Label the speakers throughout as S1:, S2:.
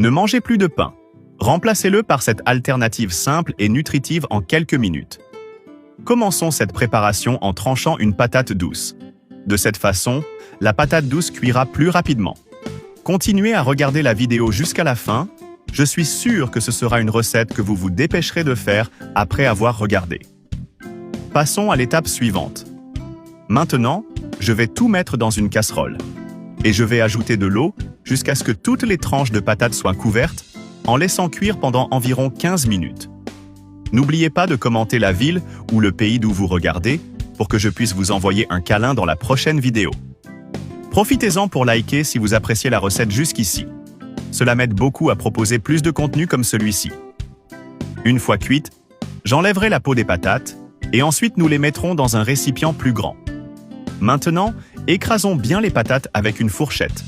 S1: Ne mangez plus de pain. Remplacez-le par cette alternative simple et nutritive en quelques minutes. Commençons cette préparation en tranchant une patate douce. De cette façon, la patate douce cuira plus rapidement. Continuez à regarder la vidéo jusqu'à la fin. Je suis sûr que ce sera une recette que vous vous dépêcherez de faire après avoir regardé. Passons à l'étape suivante. Maintenant, je vais tout mettre dans une casserole. Et je vais ajouter de l'eau jusqu'à ce que toutes les tranches de patates soient couvertes, en laissant cuire pendant environ 15 minutes. N'oubliez pas de commenter la ville ou le pays d'où vous regardez pour que je puisse vous envoyer un câlin dans la prochaine vidéo. Profitez-en pour liker si vous appréciez la recette jusqu'ici. Cela m'aide beaucoup à proposer plus de contenu comme celui-ci. Une fois cuite, j'enlèverai la peau des patates et ensuite nous les mettrons dans un récipient plus grand. Maintenant, écrasons bien les patates avec une fourchette.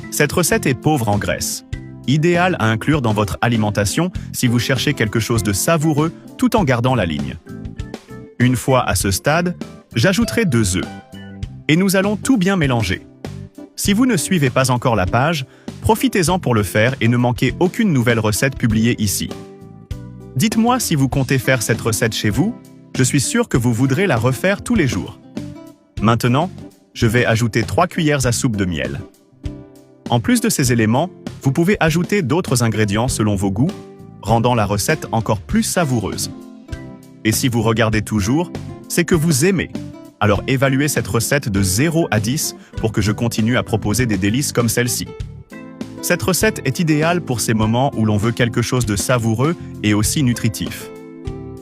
S1: Cette recette est pauvre en graisse. Idéale à inclure dans votre alimentation si vous cherchez quelque chose de savoureux tout en gardant la ligne. Une fois à ce stade, j'ajouterai 2 œufs. Et nous allons tout bien mélanger. Si vous ne suivez pas encore la page, profitez-en pour le faire et ne manquez aucune nouvelle recette publiée ici. Dites-moi si vous comptez faire cette recette chez vous, je suis sûr que vous voudrez la refaire tous les jours. Maintenant, je vais ajouter 3 cuillères à soupe de miel. En plus de ces éléments, vous pouvez ajouter d'autres ingrédients selon vos goûts, rendant la recette encore plus savoureuse. Et si vous regardez toujours, c'est que vous aimez. Alors évaluez cette recette de 0 à 10 pour que je continue à proposer des délices comme celle-ci. Cette recette est idéale pour ces moments où l'on veut quelque chose de savoureux et aussi nutritif.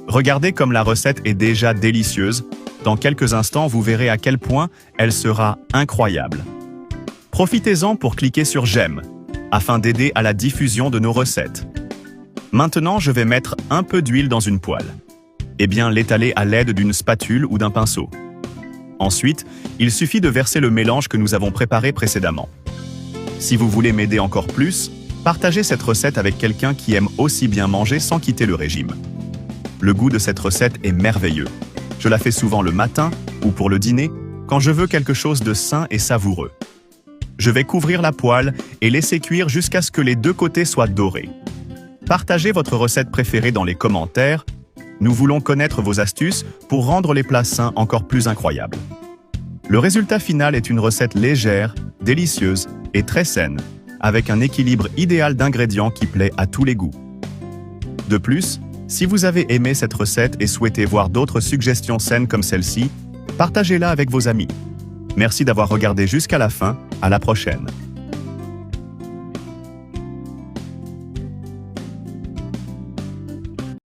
S1: Regardez comme la recette est déjà délicieuse. Dans quelques instants, vous verrez à quel point elle sera incroyable. Profitez-en pour cliquer sur « J'aime » afin d'aider à la diffusion de nos recettes. Maintenant, je vais mettre un peu d'huile dans une poêle. Et bien l'étaler à l'aide d'une spatule ou d'un pinceau. Ensuite, il suffit de verser le mélange que nous avons préparé précédemment. Si vous voulez m'aider encore plus, partagez cette recette avec quelqu'un qui aime aussi bien manger sans quitter le régime. Le goût de cette recette est merveilleux. Je la fais souvent le matin ou pour le dîner, quand je veux quelque chose de sain et savoureux. Je vais couvrir la poêle et laisser cuire jusqu'à ce que les 2 côtés soient dorés. Partagez votre recette préférée dans les commentaires. Nous voulons connaître vos astuces pour rendre les plats sains encore plus incroyables. Le résultat final est une recette légère, délicieuse et très saine, avec un équilibre idéal d'ingrédients qui plaît à tous les goûts. De plus, si vous avez aimé cette recette et souhaitez voir d'autres suggestions saines comme celle-ci, partagez-la avec vos amis. Merci d'avoir regardé jusqu'à la fin, à la prochaine.